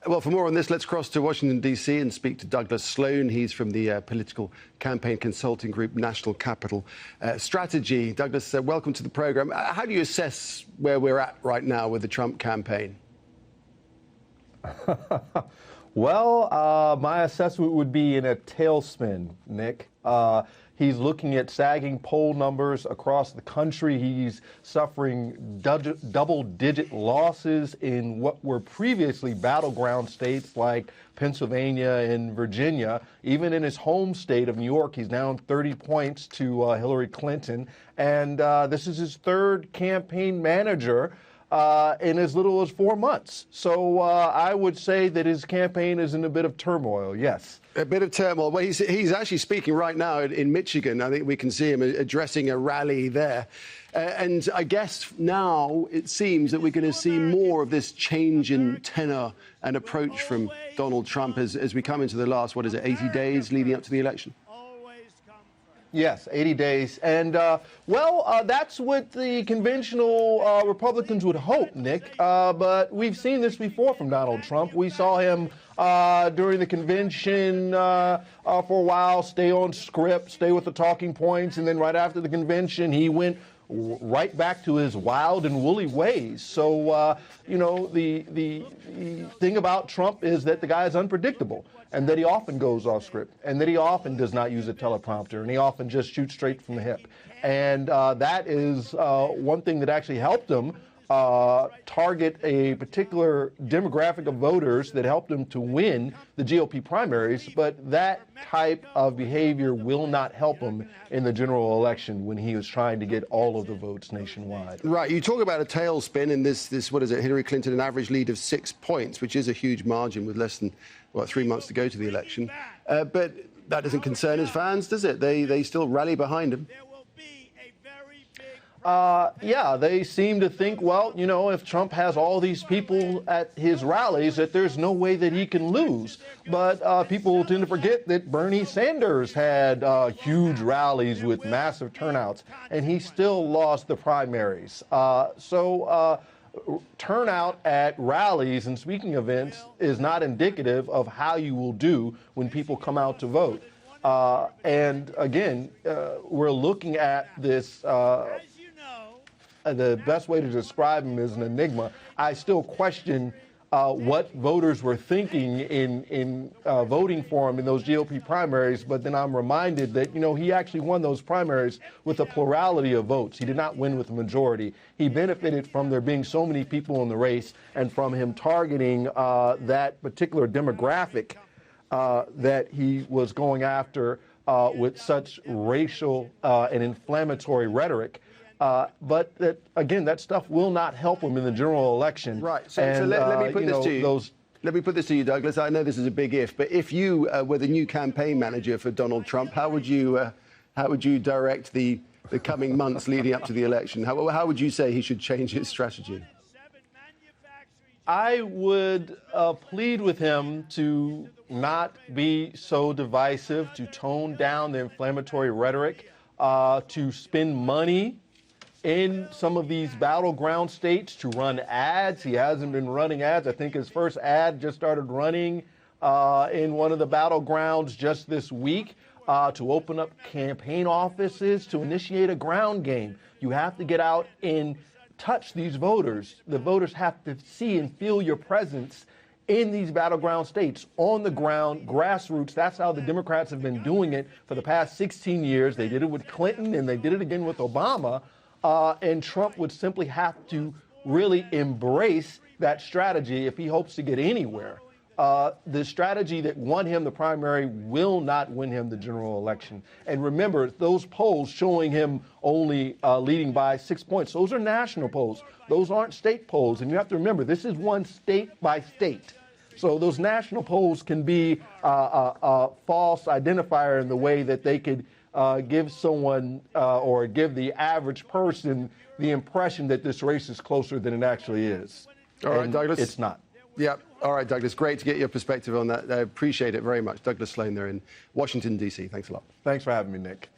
Well, for more on this, let's cross to Washington, D.C. and speak to Douglas Sloan. He's from the political campaign consulting group National Capital Strategy. Douglas, welcome to the program. How do you assess where we're at right now with the Trump campaign? Well, my assessment would be in a tailspin, Nick. He's looking at sagging poll numbers across the country. He's suffering double-digit losses in what were previously battleground states like Pennsylvania and Virginia. Even in his home state of New York, he's down 30 points to Hillary Clinton. And this is his third campaign manager in as little as 4 months. So I would say that his campaign is in a bit of turmoil, yes. A bit of turmoil. Well, he's actually speaking right now in Michigan. I think we can see him addressing a rally there. And I guess now it seems that we're going to see more of this change in tenor and approach from Donald Trump as we come into the last, 80 days leading up to the election? Yes, 80 days. And, that's what the conventional Republicans would hope, Nick. But we've seen this before from Donald Trump. We saw him during the convention for a while, stay on script, stay with the talking points. And then right after the convention, he went right back to his wild and woolly ways. So, the thing about Trump is that the guy is unpredictable and that he often goes off script and that he often does not use a teleprompter and he often just shoots straight from the hip. And that is one thing that actually helped him target a particular demographic of voters that helped him to win the GOP primaries, but that type of behavior will not help him in the general election when he was trying to get all of the votes nationwide. Right. You talk about a tailspin in this Hillary Clinton, an average lead of 6 points, which is a huge margin with less than, 3 months to go to the election. But that doesn't concern his fans, does it? They still rally behind him. Yeah, they seem to think, well, if Trump has all these people at his rallies, that there's no way that he can lose. But people tend to forget that Bernie Sanders had huge rallies with massive turnouts, and he still lost the primaries. Turnout at rallies and speaking events is not indicative of how you will do when people come out to vote. And again, we're looking at this. The best way to describe him is an enigma. I still question what voters were thinking in voting for him in those GOP primaries, but then I'm reminded that, he actually won those primaries with a plurality of votes. He did not win with a majority. He benefited from there being so many people in the race and from him targeting that particular demographic that he was going after with such racial and inflammatory rhetoric. But that stuff will not help him in the general election. Right. So let me put this to you. Let me put this to you, Douglas. I know this is a big if, but if you were the new campaign manager for Donald Trump, how would you direct the coming months leading up to the election? How would you say he should change his strategy? I would plead with him to not be so divisive, to tone down the inflammatory rhetoric, to spend money in some of these battleground states to run ads. He hasn't been running ads. I think his first ad just started running in one of the battlegrounds just this week to open up campaign offices, to initiate a ground game. You have to get out and touch these voters. The voters have to see and feel your presence in these battleground states, on the ground, grassroots. That's how the Democrats have been doing it for the past 16 years. They did it with Clinton and they did it again with Obama. And Trump would simply have to really embrace that strategy if he hopes to get anywhere. The strategy that won him the primary will not win him the general election. And remember, those polls showing him only leading by 6 points, those are national polls. Those aren't state polls. And you have to remember, this is one state by state. So those national polls can be a false identifier in the way that they could give someone or give the average person the impression that this race is closer than it actually is. All right, Douglas. It's not. Yeah. All right, Douglas. Great to get your perspective on that. I appreciate it very much. Douglas Sloan there in Washington, D.C. Thanks a lot. Thanks for having me, Nick.